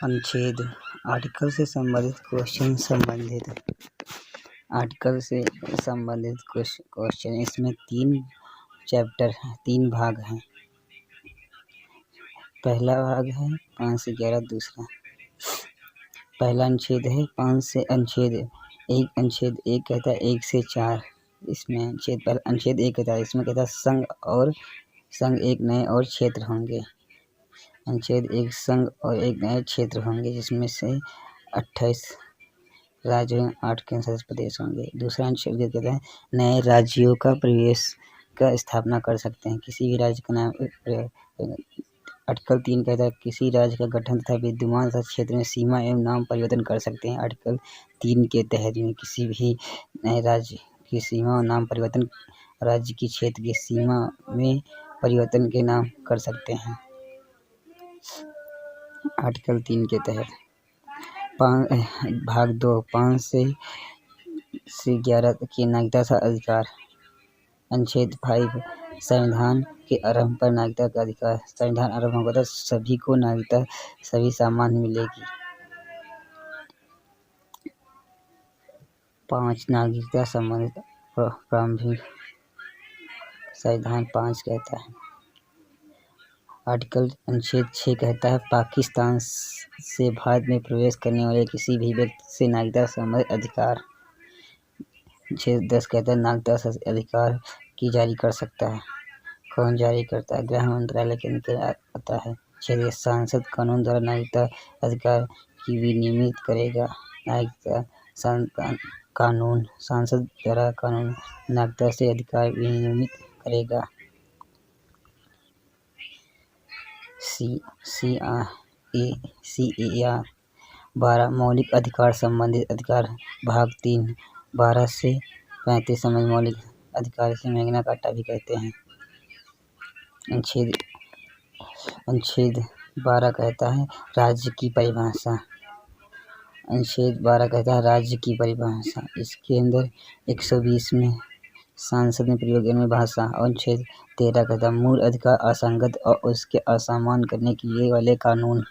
अनुच्छेद आर्टिकल से संबंधित क्वेश्चन। इसमें 3 चैप्टर हैं, 3 भाग हैं। पहला भाग है 5 से 11। दूसरा पहला अनुच्छेद है 5 से अनुच्छेद 1 कहता है 1 से 4। इसमें अनुच्छेद 1 कहता है, इसमें कहता है संघ एक नए और क्षेत्र होंगे। अनुच्छेद 1 संघ और एक नए क्षेत्र होंगे, जिसमें से 28 राज्य और 8 केंद्र शासित प्रदेश होंगे। दूसरा अनुच्छेद कहता है नए राज्यों का प्रवेश का स्थापना कर सकते हैं किसी भी राज्य का नाम। आर्टिकल 3 कहता है किसी राज्य का गठन तथा विद्यमान क्षेत्र में सीमा एवं नाम परिवर्तन कर सकते हैं। आर्टिकल 3 के तहत में किसी भी नए राज्य की सीमा और नाम परिवर्तन राज्य की क्षेत्र की सीमा में परिवर्तन के नाम कर सकते हैं। आर्टिकल 3 के तहत भाग 2 5 से 11 के नागरिकता का अधिकार। अनुच्छेद 5 संविधान के आरंभ पर नागरिकता का अधिकार। संविधान आरंभ होगा तो सभी को नागरिकता सभी सामान्य मिलेगी। 5 नागरिकता संबंधित प्रारंभिक संविधान 5 कहता है। अनुच्छेद 6 कहता है पाकिस्तान से भारत में प्रवेश करने वाले किसी भी व्यक्ति से नागरिकता संबंधित अधिकार। अनुच्छेद 10 कहता है नागरिकता संबंधित अधिकार की जारी कर सकता है। कौन जारी करता है? गृह मंत्रालय के अंतर्गत आता है। अनुच्छेद संसद कानून द्वारा नागरिकता अधिकार की विनियमित करेगा। नागरिकता कानून संसद द्वारा कानून नागरिकता से अधिकार विनियमित करेगा। CAR 12 मौलिक अधिकार संबंधित अधिकार। भाग 3 12 से 35 संबंधित मौलिक अधिकार, इसे मैग्ना कार्टा भी कहते हैं। अनुच्छेद 12 कहता है राज्य की परिभाषा। अनुच्छेद 12 कहता है राज्य की परिभाषा। इसके अंदर 120 में संसद में प्रयोग में भाषा। अनुच्छेद 13 कहता है मूल अधिकार असंगत और उसके असमान करने के लिए वाले कानून।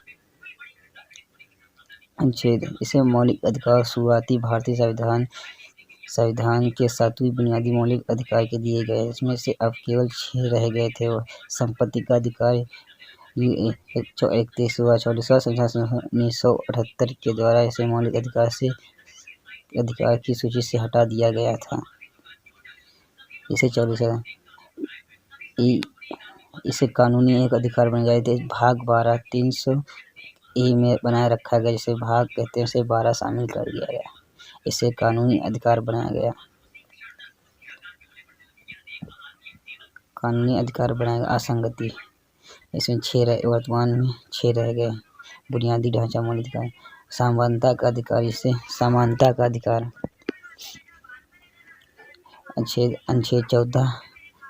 अनुच्छेद इसे मौलिक अधिकार शुरुआती भारतीय संविधान के 7वें बुनियादी मौलिक अधिकार के दिए गए, इसमें से अब केवल 6 रह गए थे। संपत्ति का अधिकार 31वां 44वां संविधान 1978 के द्वारा इसे मौलिक अधिकार की सूची से हटा दिया गया था। इसे कानूनी एक अधिकार बन जाए थे। भाग 12 300A में बनाए रखा गया, जिसे भाग कहते हैं, उसे 12 शामिल कर दिया गया। इसे कानूनी अधिकार बनाया गया। असंगति इसमें 6 वर्तमान में 6 रह गए। बुनियादी ढांचा मौलिक अधिकार। समानता का अधिकार, इसे समानता का अधिकार। अनुच्छेद 14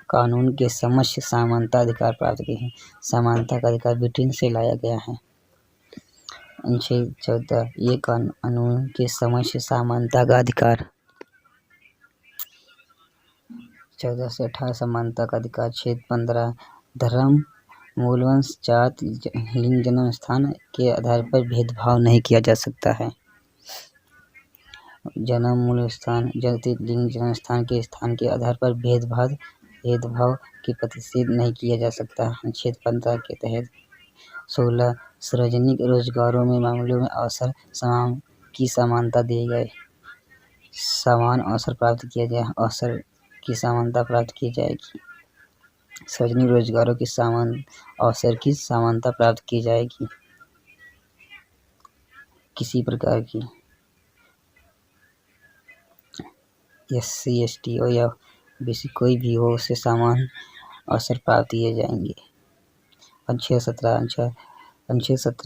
कानून के समक्ष समानता अधिकार प्राप्त किए हैं। समानता का अधिकार ब्रिटेन से लाया गया है। अनुच्छेद 14 ये कानून के समक्ष समानता का अधिकार। 14 से 18 समानता का अधिकार। अनुच्छेद 15 धर्म, मूलवंश, जाति, लिंग, जन्म स्थान के आधार पर भेदभाव नहीं किया जा सकता है। जन्म, मूल स्थान, जाति, लिंग, जन्म स्थान के आधार पर भेदभाव की प्रतिषेध नहीं किया जा सकता। अनुच्छेद 15 के तहत 16 सार्वजनिक रोजगारों में मामलों में अवसर की समानता दिए गए। समान अवसर प्राप्त किया जाए, अवसर की समानता प्राप्त की जाएगी। सार्वजनिक रोजगारों की अवसर की समानता प्राप्त की जाएगी। किसी प्रकार की SC ST हो या BC कोई भी हो, उससे समान अवसर प्राप्त किए जाएंगे। अनुच्छेद 17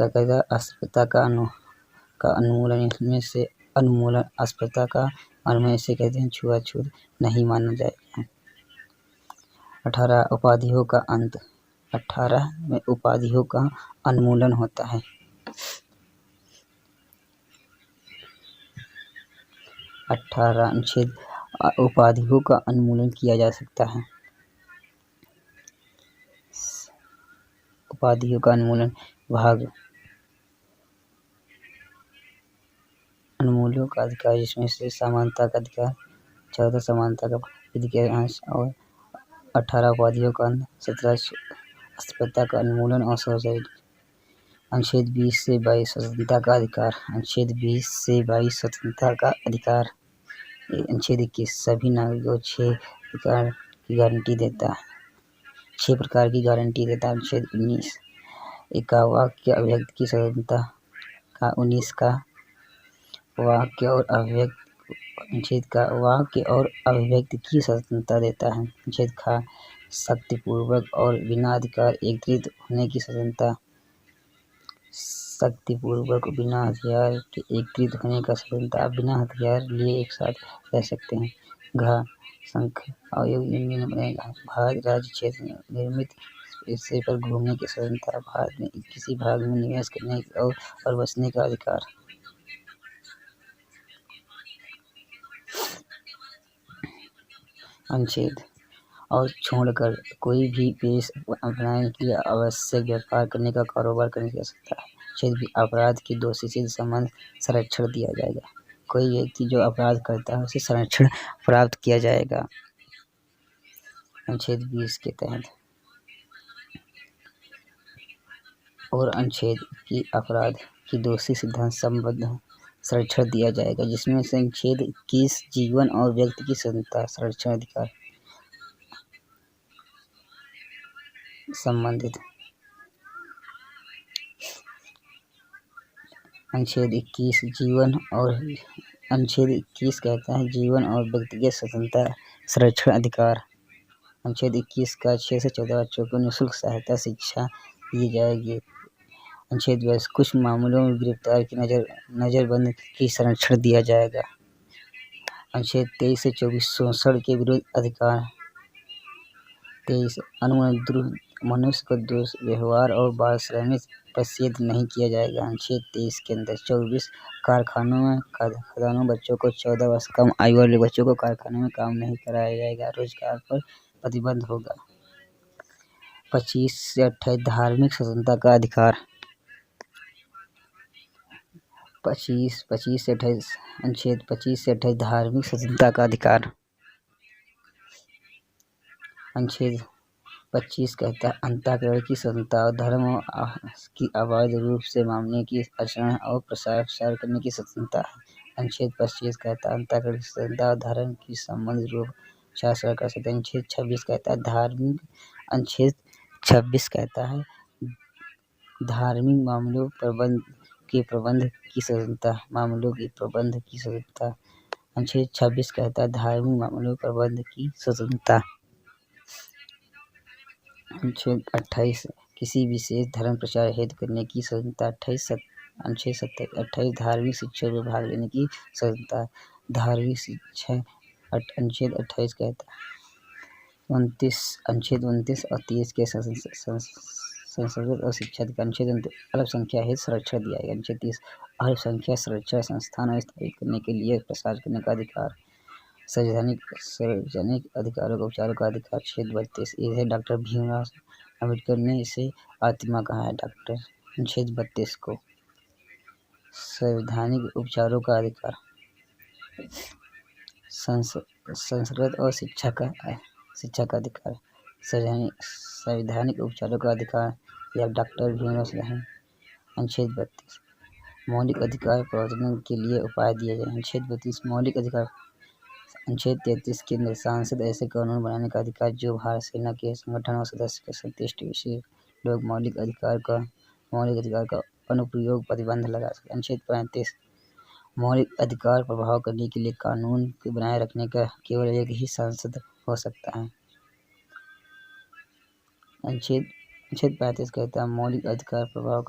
का अस्पृश्यता का उन्मूलन। इसमें से उन्मूलन अस्पृश्यता का उन्मूलन, इसे कहते हैं छुआछूत नहीं माना जाएगा। 18 उपाधियों का अंत। 18 में उपाधियों का उन्मूलन होता है। 18 अनुच्छेद उपाधियों का उन्मूलन किया जा सकता है। उपाधियों का उन्मूलन। भाग अनुमूल्यों का अधिकार, जिसमें से समानता का अधिकार, 14 समानता का विधि के अंश और 18 उपाधियों का अंत, 17 अस्पृश्यता का उन्मूलन और सोसाइटी। अनुच्छेद 20 से 22 स्वतंत्रता का अधिकार। अनुच्छेद 20 से 22 स्वतंत्रता का अधिकार। अनुच्छेद 21 सभी नागरिकों को 6 प्रकार की गारंटी देता है। 6 प्रकार की गारंटी देता है। अनुच्छेद 19 का वाक्य अभिव्यक्ति की स्वतंत्रता का। 19 का वाक्य और अभिव्यक्ति। अनुच्छेद का वाक्य और अभिव्यक्ति की स्वतंत्रता देता है। अनुच्छेद का शक्तिपूर्वक और बिना अधिकार एकत्रित होने की स्वतंत्रता। शक्तिपूर्वक बिना हथियार के एकत्रित होने का स्वतंत्रता। आप बिना हथियार लिए एक साथ रह सकते हैं। घ संघ आयोग यूनियन बनेगा। भारत राज्य क्षेत्र में निर्मित हिस्से पर घूमने की स्वतंत्रता। भारत में किसी भाग में निवेश करने और बसने का अधिकार। अनुच्छेद और छोड़कर कोई भी पेश अपनाने के लिए आवश्यक व्यापार करने का कारोबार करने की आवश्यकता है। अनुच्छेद भी अपराध के दोषी से संबंध संरक्षण दिया जाएगा। कोई व्यक्ति जो अपराध करता है उसे संरक्षण प्राप्त किया जाएगा। अनुच्छेद 20 के तहत और अनुच्छेद की अपराध की दोषी सिद्धांत संबंध संरक्षण दिया जाएगा, जिसमें से अनुच्छेद 21 जीवन और व्यक्ति की स्वतंत्रता संरक्षण अधिकार संबंधित। अनुच्छेद 21 जीवन और अनुच्छेद 21 कहता है जीवन और व्यक्तिगत स्वतंत्रता संरक्षण अधिकार। अनुच्छेद 21 का 6 से 14 बच्चों को निःशुल्क सहायता शिक्षा दी जाएगी। अनुच्छेद 22 कुछ मामलों में गिरफ्तार की नजरबंद की संरक्षण दिया जाएगा। अनुच्छेद 23 से 24 शोषण के विरुद्ध अधिकार। 23 मनुष्य को दुर्व्यवहार और बाल श्रमिक प्रसिद्ध नहीं किया जाएगा। अनुच्छेद 23 के अंदर 24 खदानों बच्चों को 14 वर्ष कम आयु वाले बच्चों को कारखानों में काम नहीं कराया जाएगा। रोजगार पर प्रतिबंध होगा। 25 से 28 धार्मिक स्वतंत्रता का अधिकार। 25 से 28 अनुच्छेद 25 से 28 धार्मिक स्वतंत्रता का अधिकार। अनुच्छेद 25 कहता है अंतःकरण की स्वतंत्रता और धर्म की अवैध रूप से मानने की आचरण और प्रसार करने की स्वतंत्रता है। अनुच्छेद 25 कहता है अंतःकरण की स्वतंत्रता और धर्म की संबंधित रूप शासन कर सकते हैं। अनुच्छेद 26 कहता है अनुच्छेद 26 कहता है धार्मिक मामलों के प्रबंध की स्वतंत्रता। मामलों के प्रबंध की स्वतंत्रता। अनुच्छेद 26 कहता है धार्मिक मामलों प्रबंध की स्वतंत्रता। अनुच्छेद 28 किसी विशेष धर्म प्रचार हेतु करने की स्वतंत्रता। अनुच्छेद 28 धार्मिक शिक्षा में भाग लेने की स्वतंत्रता। धार्मिक शिक्षा अनुच्छेद 28 कहता है अनुच्छेद 29 और 30 के संसर्गत और शिक्षा का। अनुच्छेद अल्पसंख्यक हेतु संरक्षण दिया गया। अनुच्छेद 30 अल्पसंख्यक सुरक्षा संस्थान स्थापित करने के लिए प्रसार करने का अधिकार। सार्वजनिक अधिकारों का उपचारों का अधिकार। अनुच्छेद 32 इसे डॉक्टर भीमराव अम्बेडकर ने इसे आत्मा कहा है। अनुच्छेद 32 को संवैधानिक उपचारों का अधिकार। संस्कृत और शिक्षा का अधिकार। संवैधानिक उपचारों का अधिकार या डॉक्टर भीमराव। अनुच्छेद 32 मौलिक अधिकार प्रवर्तन के लिए उपाय दिए गए। अनुच्छेद 32 मौलिक अधिकार। अनुच्छेद 33 के अंदर सांसद ऐसे कानून बनाने का अधिकार जो भारत सेना के संगठन और सदस्य के संतुष्ट विशेष लोग मौलिक अधिकार का अनुप्रयोग प्रतिबंध लगा सके। अनुच्छेद 35 मौलिक अधिकार प्रभाव करने के लिए कानून को बनाए रखने का केवल एक ही सांसद हो सकता है। अनुच्छेद 35 कहता है मौलिक अधिकार प्रभाव